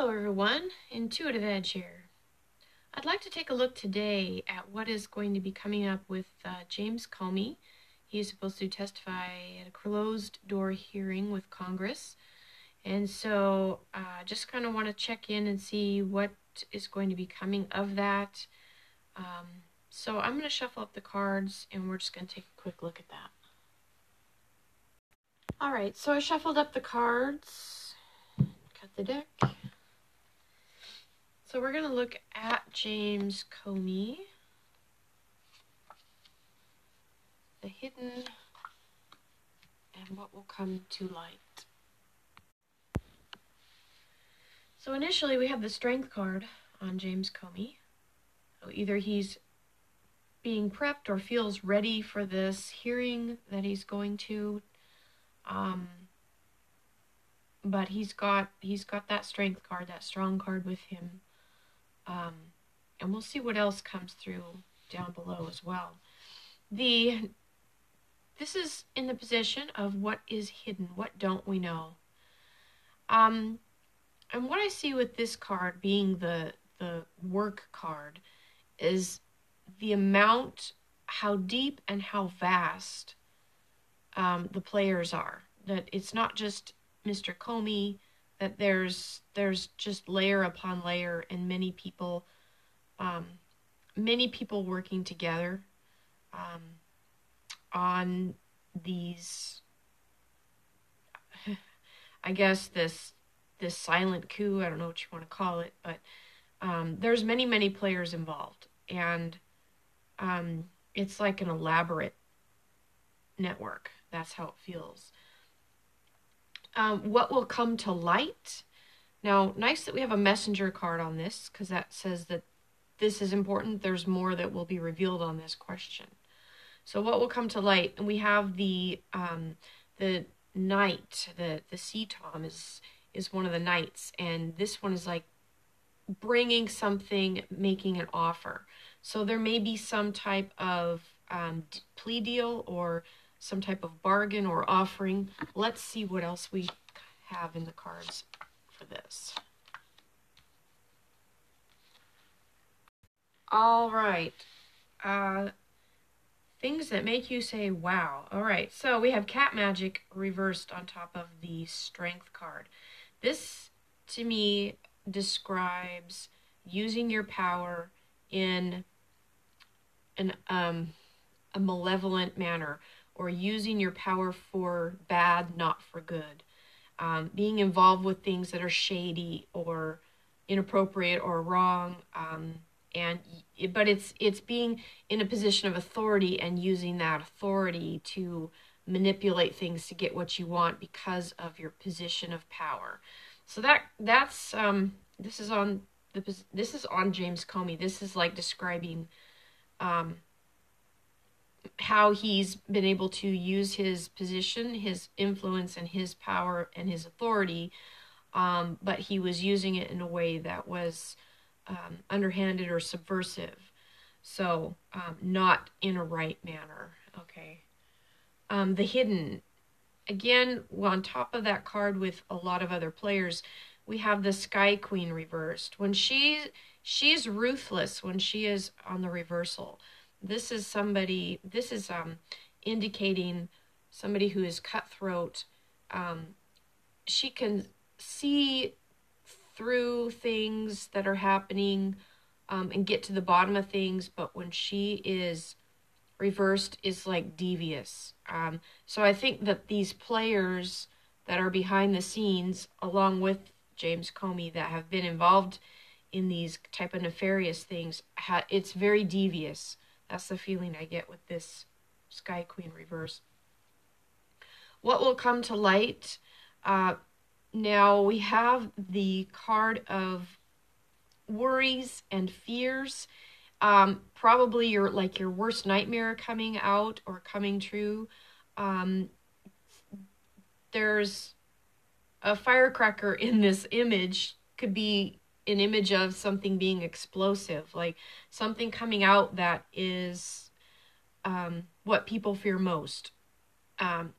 Hello everyone, Intuitive Edge here. I'd like to take a look today at what is going to be coming up with James Comey. He is supposed to testify at a closed door hearing with Congress. And so just kind of want to check in and see what is going to be coming of that. So I'm going to shuffle up the cards and we're just going to take a quick look at that. Alright, so I shuffled up the cards, cut the deck. So we're going to look at James Comey, the hidden, and what will come to light. So initially we have the Strength card on James Comey. So either he's being prepped or feels ready for this hearing that he's going to, but he's got that Strength card, that strong card with him. And we'll see what else comes through down below as well. This is in the position of what is hidden, what don't we know. And what I see with this card being the work card is the amount, how deep and how vast the players are. That it's not just Mr. Comey, that there's just layer upon layer and many people working together on these, I guess this silent coup, I don't know what you want to call it, but there's many players involved, and it's like an elaborate network. That's how it feels. What will come to light? Now, nice that we have a messenger card on this, because that says that this is important. There's more that will be revealed on this question. So what will come to light? And we have the knight, the sea tom is one of the knights, and this one is like bringing something, making an offer. So there may be some type of plea deal or some type of bargain or offering. Let's see what else we have in the cards for this. All right. Things that make you say, wow. All right. So we have cat magic reversed on top of the strength card. This, to me, describes using your power in a malevolent manner, or using your power for bad, not for good. Being involved with things that are shady or inappropriate or wrong, but it's being in a position of authority and using that authority to manipulate things to get what you want because of your position of power. So that's this is on James Comey. This is like describing how he's been able to use his position, his influence, and his power and his authority, but he was using it in a way that was underhanded or subversive. So not in a right manner. Okay. The hidden, again, on top of that card with a lot of other players, we have the Sky Queen reversed. When she's ruthless when she is on the reversal. This is indicating somebody who is cutthroat. She can see through things that are happening and get to the bottom of things, but when she is reversed, is like devious. So I think that these players that are behind the scenes, along with James Comey, that have been involved in these type of nefarious things, it's very devious. That's the feeling I get with this Sky Queen reverse. What will come to light? Now we have the card of worries and fears. Probably your worst nightmare coming out or coming true. There's a firecracker in this image. Could be an image of something being explosive, like something coming out that is what people fear most.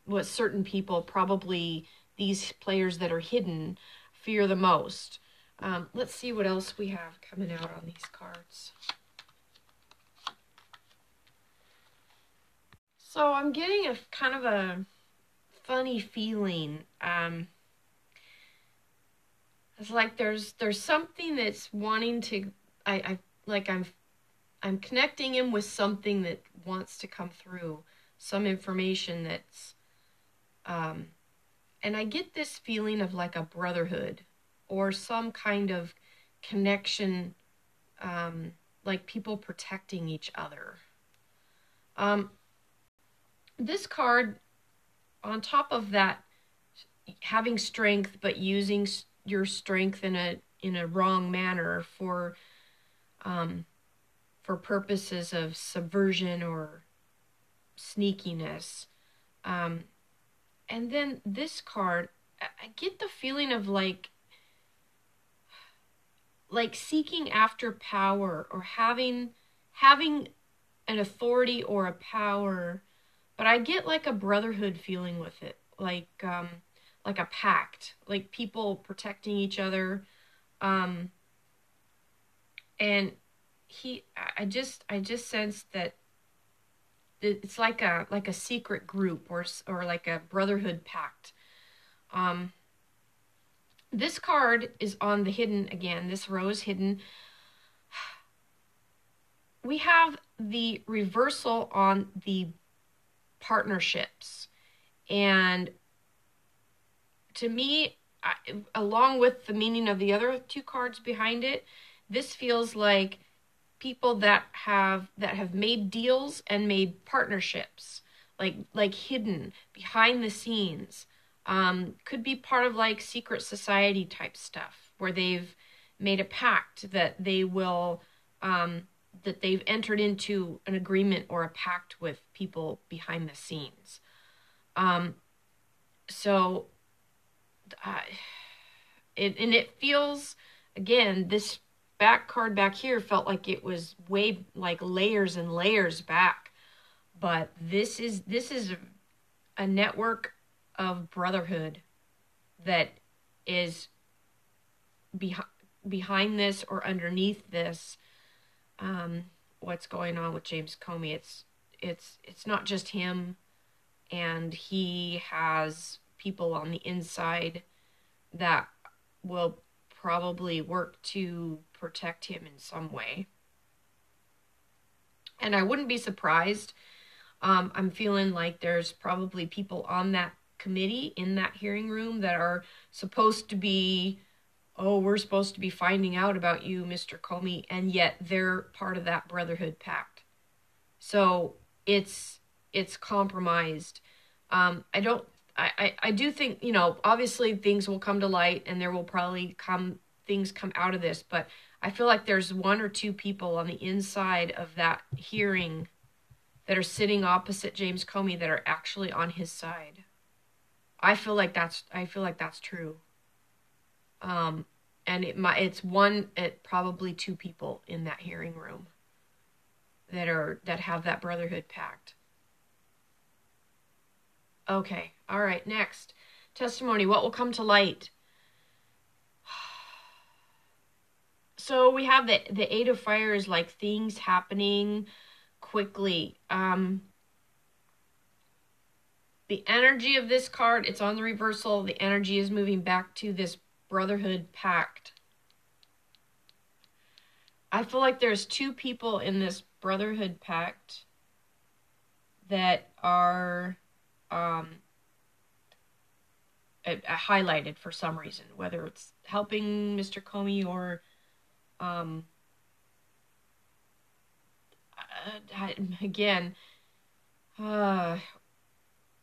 What certain people, probably these players that are hidden, fear the most. Let's see what else we have coming out on these cards. So I'm getting a kind of a funny feeling. It's like there's something that's wanting to. I'm connecting him with something that wants to come through, some information that's, and I get this feeling of like a brotherhood or some kind of connection, like people protecting each other. This card, on top of that, having strength but using your strength in a wrong manner for purposes of subversion or sneakiness. And then this card, I get the feeling of like seeking after power or having an authority or a power, but I get like a brotherhood feeling with it, like a pact, like people protecting each other. And I just sense that it's like a secret group or like a brotherhood pact. This card is on the hidden again. This row is hidden. We have the reversal on the partnerships. And to me, along with the meaning of the other two cards behind it, this feels like people that have made deals and made partnerships, like hidden behind the scenes. Could be part of like secret society type stuff where they've made a pact that they will that they've entered into an agreement or a pact with people behind the scenes. So it feels, again, this back card back here felt like it was way like layers and layers back, but this is a network of brotherhood that is behind this or underneath this. What's going on with James Comey? It's not just him, and he has people on the inside that will probably work to protect him in some way. And I wouldn't be surprised. I'm feeling like there's probably people on that committee in that hearing room that are supposed to be, oh, we're supposed to be finding out about you, Mr. Comey, and yet they're part of that brotherhood pact. So it's compromised. I do think, obviously things will come to light and there will probably things come out of this, but I feel like there's one or two people on the inside of that hearing that are sitting opposite James Comey that are actually on his side. I feel like that's true. And it's probably two people in that hearing room that have that brotherhood pact. Okay. All right. Next testimony. What will come to light? So we have the Eight of Fires, like things happening quickly. The energy of this card, it's on the reversal. The energy is moving back to this brotherhood pact. I feel like there's two people in this brotherhood pact that are highlighted for some reason, whether it's helping Mr. Comey or again,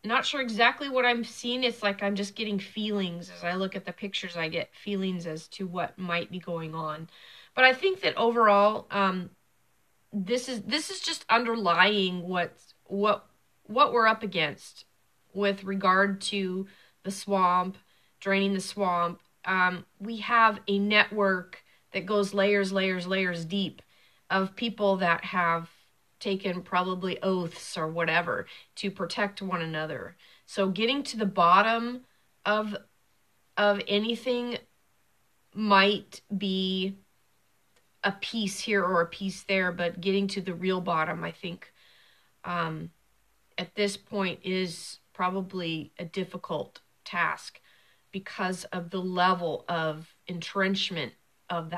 not sure exactly what I'm seeing. It's like I'm just getting feelings as I look at the pictures. I get feelings as to what might be going on, but I think that overall, this is just underlying what we're up against with regard to the swamp, draining the swamp. We have a network that goes layers deep of people that have taken probably oaths or whatever to protect one another. So getting to the bottom of anything might be a piece here or a piece there, but getting to the real bottom, I think, at this point is probably a difficult task because of the level of entrenchment of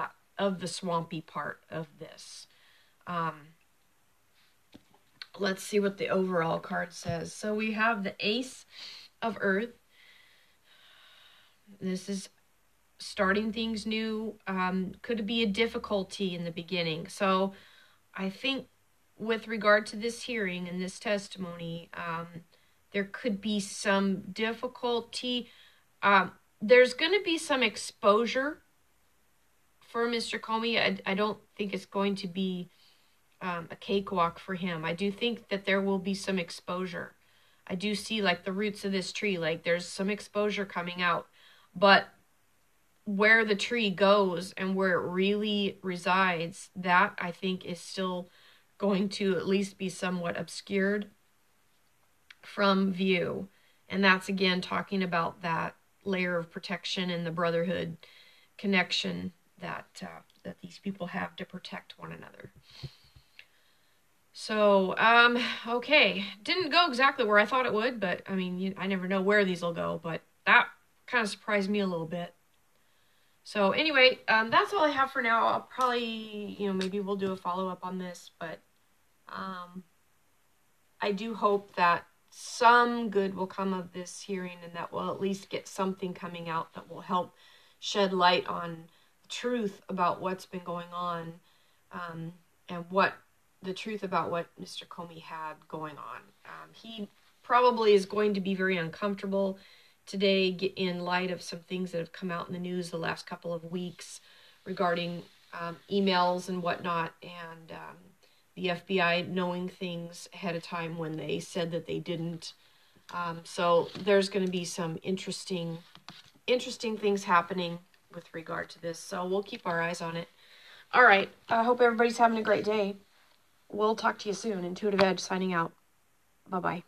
the swampy part of this. Let's see what the overall card says. So we have the Ace of Earth. This is starting things new. Could be a difficulty in the beginning. So I think with regard to this hearing and this testimony, there could be some difficulty. There's going to be some exposure for Mr. Comey. I don't think it's going to be a cakewalk for him. I do think that there will be some exposure. I do see like the roots of this tree, like there's some exposure coming out, but where the tree goes and where it really resides, that I think is still going to at least be somewhat obscured from view. And that's again talking about that layer of protection and the brotherhood connection that these people have to protect one another. So, okay. Didn't go exactly where I thought it would, but I mean, I never know where these will go, but that kind of surprised me a little bit. So anyway, that's all I have for now. I'll probably, maybe we'll do a follow-up on this, but I do hope that some good will come of this hearing and that we'll at least get something coming out that will help shed light on the truth about what's been going on, and the truth about what Mr. Comey had going on. He probably is going to be very uncomfortable today in light of some things that have come out in the news the last couple of weeks regarding emails and whatnot, and the FBI knowing things ahead of time when they said that they didn't. So there's going to be some interesting things happening with regard to this. So we'll keep our eyes on it. All right. I hope everybody's having a great day. We'll talk to you soon. Intuitive Edge signing out. Bye-bye.